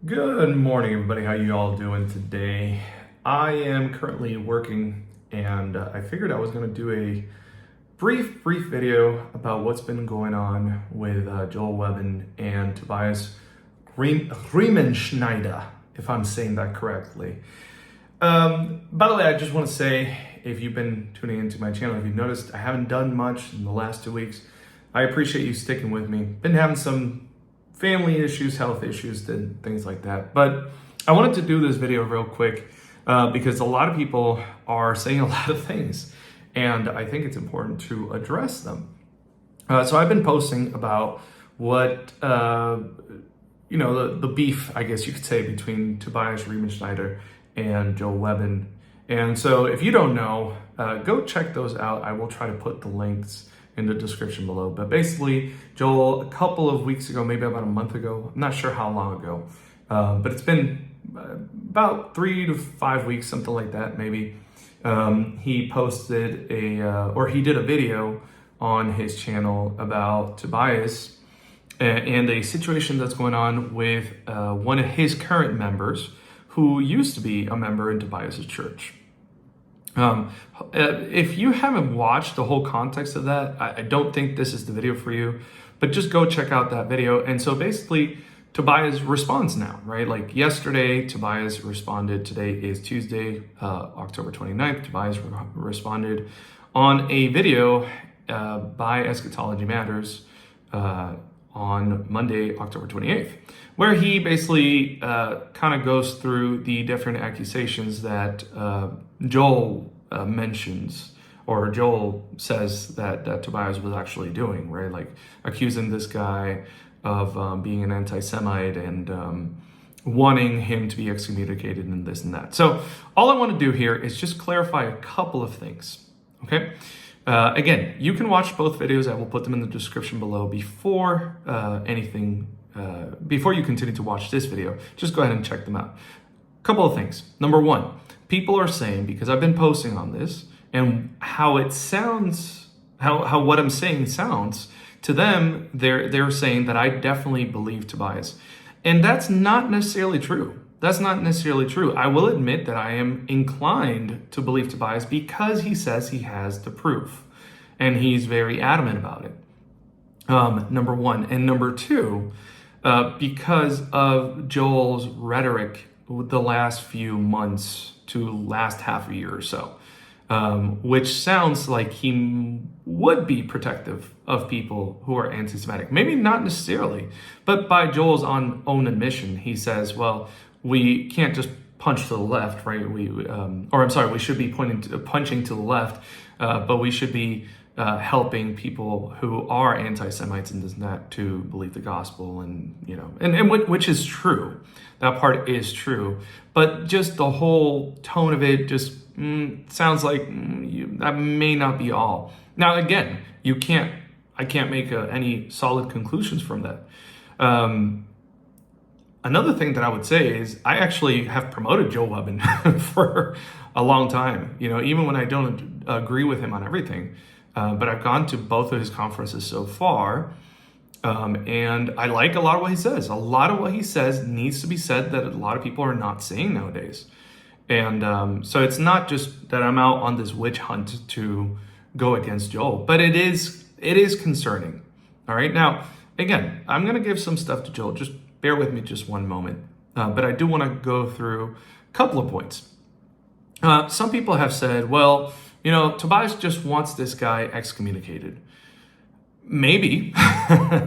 Good morning, everybody. How you all doing today? I am currently working, and I figured I was going to do a brief video about what's been going on with Joel Webbon and Tobias Riemenschneider, if I'm saying that correctly. By the way, I just want to say, if you've been tuning into my channel, if you've noticed, I haven't done much in the last 2 weeks. I appreciate you sticking with me. Been having some family issues, health issues, and things like that. But I wanted to do this video real quick because a lot of people are saying a lot of things, and I think it's important to address them. So I've been posting about what, the beef, I guess you could say, between Tobias Riemenschneider and Joel Webbon. And so if you don't know, go check those out. I will try to put the links in the description below. But basically, Joel, a couple of weeks ago, maybe about a month ago, I'm not sure how long ago, but it's been about 3 to 5 weeks, something like that, maybe. He posted he did a video on his channel about Tobias and a situation that's going on with one of his current members who used to be a member in Tobias's church. If you haven't watched the whole context of that, I don't think this is the video for you, but just go check out that video. And so basically, Tobias responds now, right? Like yesterday, Tobias responded. Today is Tuesday, October 29th. Tobias responded on a video by Eschatology Matters on Monday, October 28th, where he basically kind of goes through the different accusations that Joel mentions, or Joel says that Tobias was actually doing, right? Like accusing this guy of being an anti-Semite and wanting him to be excommunicated and this and that. So all I want to do here is just clarify a couple of things, okay? Again, you can watch both videos. I will put them in the description below before before you continue to watch this video. Just go ahead and check them out. Couple of things. Number one, people are saying, because I've been posting on this and how it sounds, how what I'm saying sounds to them, they're saying that I definitely believe Tobias. And that's not necessarily true. That's not necessarily true. I will admit that I am inclined to believe Tobias because he says he has the proof and he's very adamant about it. Number one. And number two, because of Joel's rhetoric the last few months to last half a year or so, which sounds like he would be protective of people who are anti-Semitic. Maybe not necessarily, but by Joel's own admission, he says, well, we can't just punch to the left, right? We should be punching to the left, but we should be helping people who are anti-Semites and this and that to believe the gospel, and which is true. That part is true, but just the whole tone of it just sounds like that may not be all. Now, again, I can't make any solid conclusions from that. Another thing that I would say is I actually have promoted Joel Webbon for a long time, even when I don't agree with him on everything. But I've gone to both of his conferences so far, and I like a lot of what he says. A lot of what he says needs to be said that a lot of people are not saying nowadays. And so it's not just that I'm out on this witch hunt to go against Joel, but it is concerning. All right. Now, again, I'm going to give some stuff to Joel. Just bear with me just one moment. But I do want to go through a couple of points. Some people have said, well, Tobias just wants this guy excommunicated. Maybe,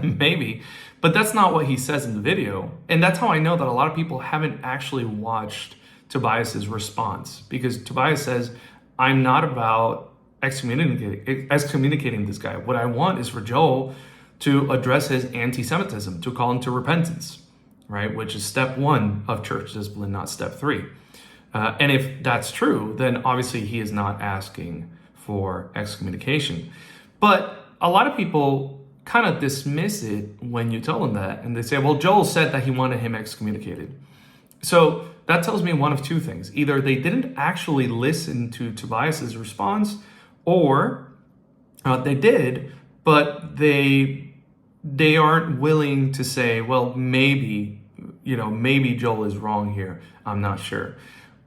maybe, but that's not what he says in the video. And that's how I know that a lot of people haven't actually watched Tobias's response, because Tobias says, I'm not about excommunicating this guy. What I want is for Joel to address his anti-Semitism, to call him to repentance, right? Which is step 1 of church discipline, not step 3. And if that's true, then obviously he is not asking for excommunication. But a lot of people kind of dismiss it when you tell them that. And they say, well, Joel said that he wanted him excommunicated. So that tells me one of two things. Either they didn't actually listen to Tobias's response, or they did, but they aren't willing to say, well, maybe maybe Joel is wrong here. I'm not sure.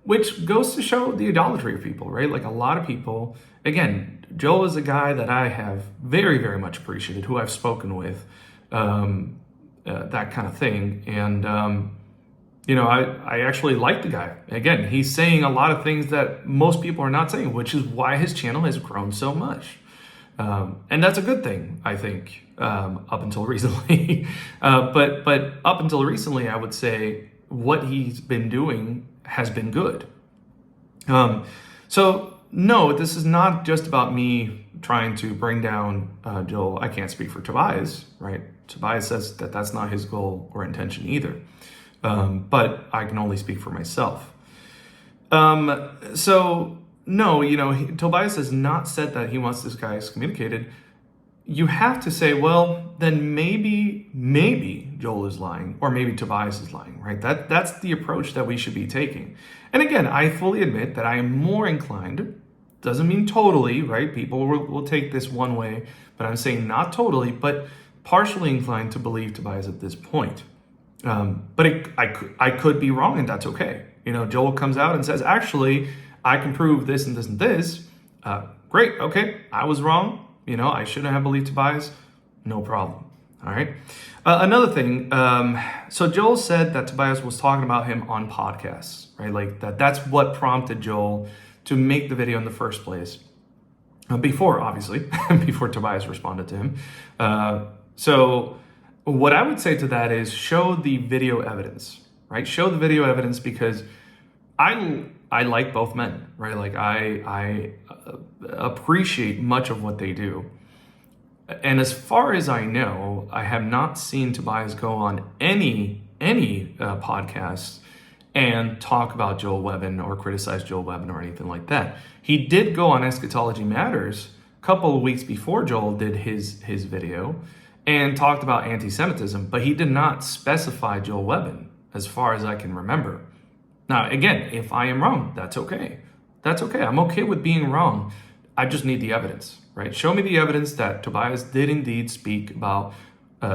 Which goes to show the idolatry of people, right? Like a lot of people, again, Joel is a guy that I have very, very much appreciated, who I've spoken with, that kind of thing. And, I actually like the guy. Again, he's saying a lot of things that most people are not saying, which is why his channel has grown so much. And that's a good thing, I think, up until recently. But up until recently, I would say what he's been doing has been good. So no, this is not just about me trying to bring down Joel. I can't speak for Tobias, right? Tobias says that that's not his goal or intention either. But I can only speak for myself. So no, Tobias has not said that he wants this guy excommunicated. You have to say, well, then maybe Joel is lying, or maybe Tobias is lying, right? That's the approach that we should be taking. And again, I fully admit that I am more inclined, doesn't mean totally, right? People will take this one way, but I'm saying not totally, but partially inclined to believe Tobias at this point. But I could be wrong, and that's okay. Joel comes out and says, actually, I can prove this and this and this. Great, okay, I was wrong. I shouldn't have believed Tobias. No problem. All right. Another thing. So Joel said that Tobias was talking about him on podcasts, right? Like that's what prompted Joel to make the video in the first place. Before, obviously, before Tobias responded to him. So what I would say to that is show the video evidence, right? Show the video evidence, because I like both men, right? Like I appreciate much of what they do. And as far as I know, I have not seen Tobias go on any podcasts and talk about Joel Webbon or criticize Joel Webbon or anything like that. He did go on Eschatology Matters a couple of weeks before Joel did his video and talked about anti-Semitism, but he did not specify Joel Webbon as far as I can remember. Now, again, if I am wrong, that's okay. That's okay. I'm okay with being wrong. I just need the evidence, right? Show me the evidence that Tobias did indeed speak about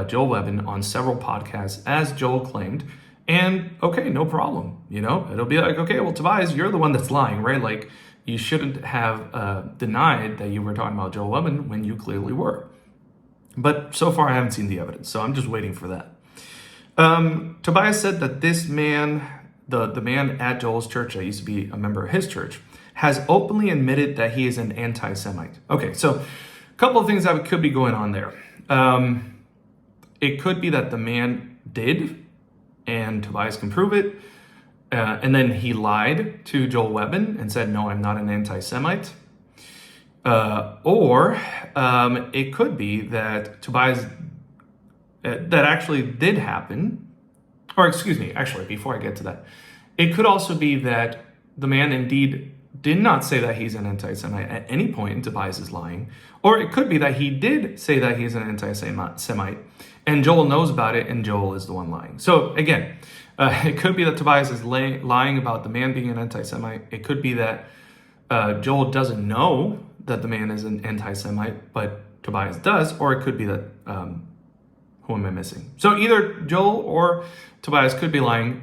Joel Webbon on several podcasts, as Joel claimed. And okay, no problem. It'll be like, okay, well, Tobias, you're the one that's lying, right? Like, you shouldn't have denied that you were talking about Joel Webbon when you clearly were. But so far, I haven't seen the evidence, so I'm just waiting for that. Tobias said that this man, the man at Joel's church, I used to be a member of his church, has openly admitted that he is an anti-Semite. Okay, so a couple of things that could be going on there. It could be that the man did, and Tobias can prove it, and then he lied to Joel Webbon and said, no, I'm not an anti-Semite. Or it could be that Tobias, that actually did happen, or excuse me, actually, before I get to that, it could also be that the man indeed did not say that he's an anti-Semite at any point, and Tobias is lying. Or it could be that he did say that he's an anti-Semite, and Joel knows about it, and Joel is the one lying. So again, it could be that Tobias is lying about the man being an anti-Semite. It could be that Joel doesn't know that the man is an anti-Semite, but Tobias does. Or it could be that, who am I missing? So either Joel or Tobias could be lying,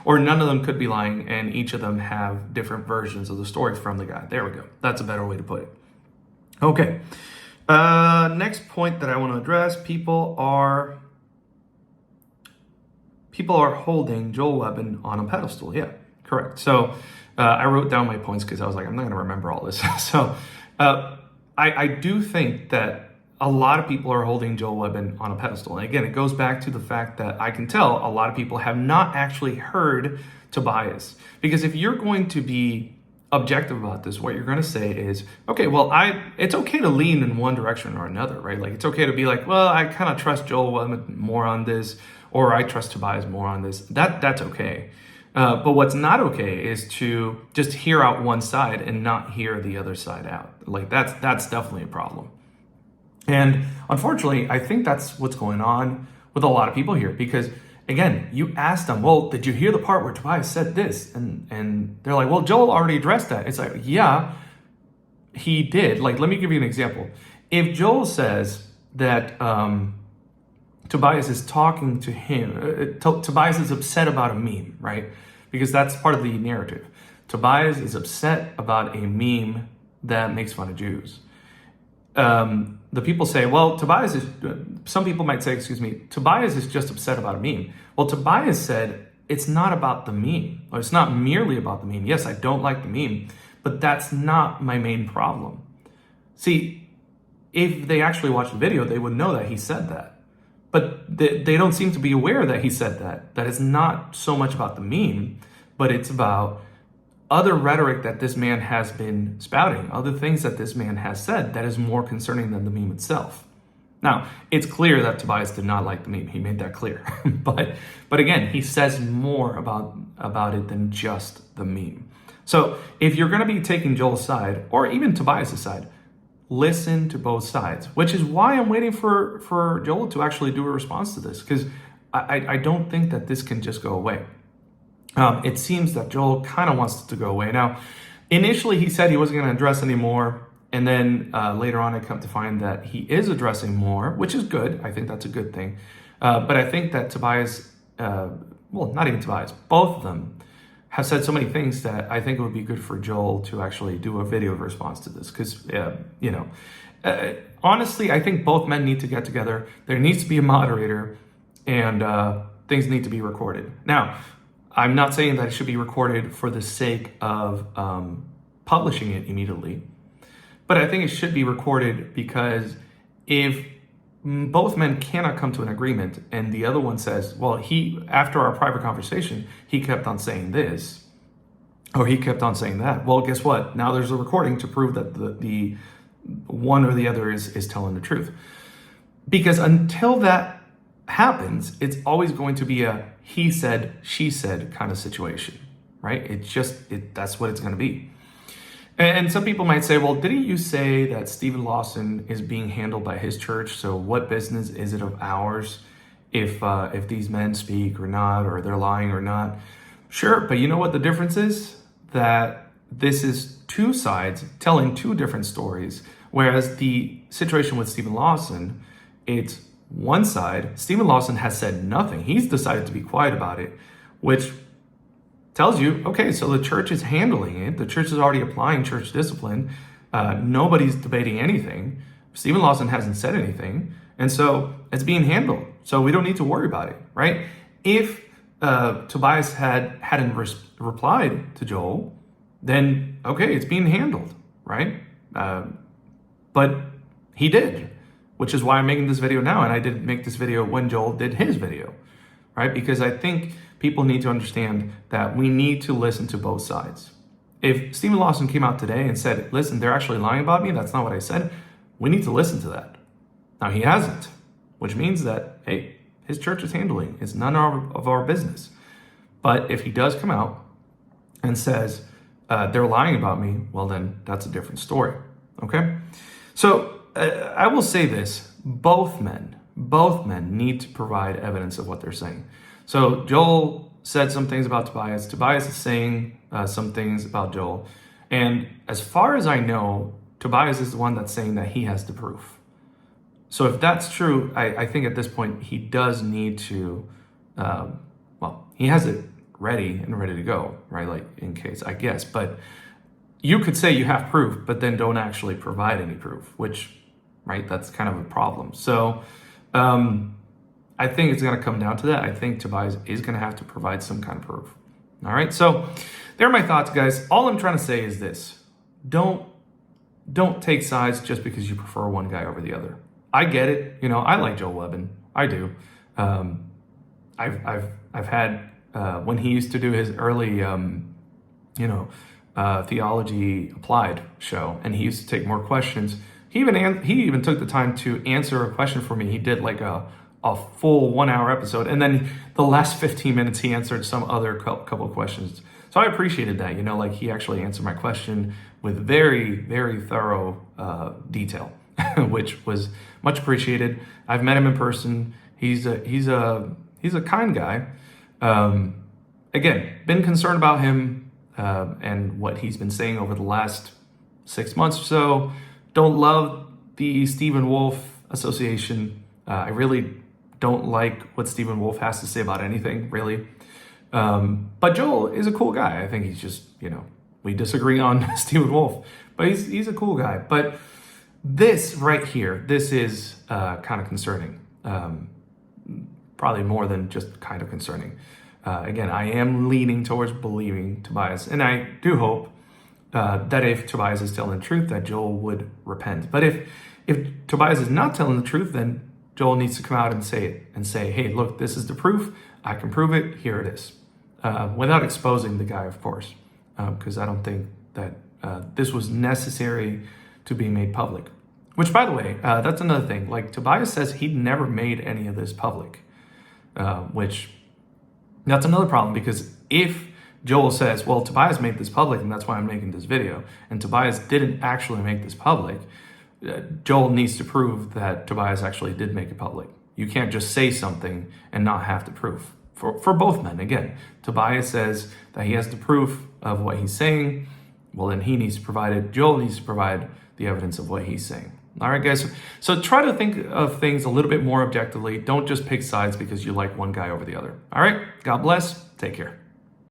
or none of them could be lying, and each of them have different versions of the story from the guy. There we go. That's a better way to put it. Okay. Next point that I want to address, people are holding Joel Webbon on a pedestal. Yeah, correct. So I wrote down my points because I was like, I'm not going to remember all this. So I do think that a lot of people are holding Joel Webbon on a pedestal. And again, it goes back to the fact that I can tell a lot of people have not actually heard Tobias. Because if you're going to be objective about this, what you're going to say is, okay, well, it's okay to lean in one direction or another, right? Like, it's okay to be like, well, I kind of trust Joel Webbon more on this, or I trust Tobias more on this. That's okay. But what's not okay is to just hear out one side and not hear the other side out. Like, that's definitely a problem. And unfortunately, I think that's what's going on with a lot of people here, because again, you ask them, well, did you hear the part where Tobias said this? And they're like, well, Joel already addressed that. It's like, yeah, he did. Like, let me give you an example. If Joel says that Tobias is talking to him. Tobias is upset about a meme, right? Because that's part of the narrative. Tobias is upset about a meme that makes fun of Jews. The people say, well, some people might say, Tobias is just upset about a meme. Well, Tobias said, it's not about the meme, or it's not merely about the meme. Yes, I don't like the meme, but that's not my main problem. See, if they actually watched the video, they would know that he said that. But they don't seem to be aware that he said that. That it's not so much about the meme, but it's about other rhetoric that this man has been spouting, other things that this man has said that is more concerning than the meme itself. Now, it's clear that Tobias did not like the meme. He made that clear. but again, he says more about it than just the meme. So if you're going to be taking Joel's side, or even Tobias' side, listen to both sides, which is why I'm waiting for Joel to actually do a response to this, because I don't think that this can just go away. It seems that Joel kind of wants it to go away. Now, initially he said he wasn't going to address anymore, and then later on I come to find that he is addressing more, which is good. I think that's a good thing. But I think that Tobias, well, not even Tobias, both of them have said so many things that I think it would be good for Joel to actually do a video response to this. Because, honestly, I think both men need to get together. There needs to be a moderator, and things need to be recorded. Now, I'm not saying that it should be recorded for the sake of publishing it immediately, but I think it should be recorded because if both men cannot come to an agreement and the other one says, well, after our private conversation, he kept on saying this, or he kept on saying that. Well, guess what? Now there's a recording to prove that the one or the other is telling the truth. Because until that happens, it's always going to be a he said, she said kind of situation, right? That's what it's going to be. And some people might say, well, didn't you say that Stephen Lawson is being handled by his church? So what business is it of ours if these men speak or not, or they're lying or not? Sure, but you know what the difference is? That this is two sides telling two different stories, whereas the situation with Stephen Lawson, it's one side. Stephen Lawson has said nothing. He's decided to be quiet about it, which tells you, okay, so the church is handling it. The church is already applying church discipline. Nobody's debating anything. Stephen Lawson hasn't said anything. And so it's being handled. So we don't need to worry about it, right? If Tobias hadn't replied to Joel, then, okay, it's being handled, right? But he did, which is why I'm making this video now. And I didn't make this video when Joel did his video, right? Because I think people need to understand that we need to listen to both sides. If Stephen Lawson came out today and said, listen, they're actually lying about me, that's not what I said, we need to listen to that. Now, he hasn't, which means that, hey, his church is handling it. It's none of our business. But if he does come out and says, they're lying about me, well, then that's a different story, okay? So I will say this, both men need to provide evidence of what they're saying. So Joel said some things about Tobias. Tobias is saying some things about Joel. And as far as I know, Tobias is the one that's saying that he has the proof. So if that's true, I think at this point he does need to, he has it ready to go, right? Like in case, I guess. But you could say you have proof, but then don't actually provide any proof, which, right, that's kind of a problem. So, I think it's going to come down to that. I think Tobias is going to have to provide some kind of proof. All right. So there are my thoughts, guys. All I'm trying to say is this. Don't take sides just because you prefer one guy over the other. I get it. You know, I like Joel Webbon. I do. I've had, when he used to do his early, Theology Applied show, and he used to take more questions. He even took the time to answer a question for me. He did like a full 1 hour episode. And then the last 15 minutes, he answered some other couple of questions. So I appreciated that, like he actually answered my question with very, very thorough detail, which was much appreciated. I've met him in person. He's a kind guy. Again, been concerned about him and what he's been saying over the last 6 months or so. Don't love the Stephen Wolf Association. I really don't like what Stephen Wolf has to say about anything, really. But Joel is a cool guy. I think he's just, we disagree on Stephen Wolf, but he's a cool guy. But this right here, this is kind of concerning. Probably more than just kind of concerning. Again, I am leaning towards believing Tobias, and I do hope that if Tobias is telling the truth, that Joel would repent. But if Tobias is not telling the truth, then Joel needs to come out and say it, and say, hey, look, this is the proof. I can prove it. Here it is. Without exposing the guy, of course, because I don't think that this was necessary to be made public. Which, by the way, that's another thing. Like, Tobias says he'd never made any of this public, which that's another problem, because if Joel says, well, Tobias made this public and that's why I'm making this video, and Tobias didn't actually make this public, Joel needs to prove that Tobias actually did make it public. You can't just say something and not have the proof. For both men, again, Tobias says that he has the proof of what he's saying. Well, then he needs to provide it. Joel needs to provide the evidence of what he's saying. All right, guys. So try to think of things a little bit more objectively. Don't just pick sides because you like one guy over the other. All right. God bless. Take care.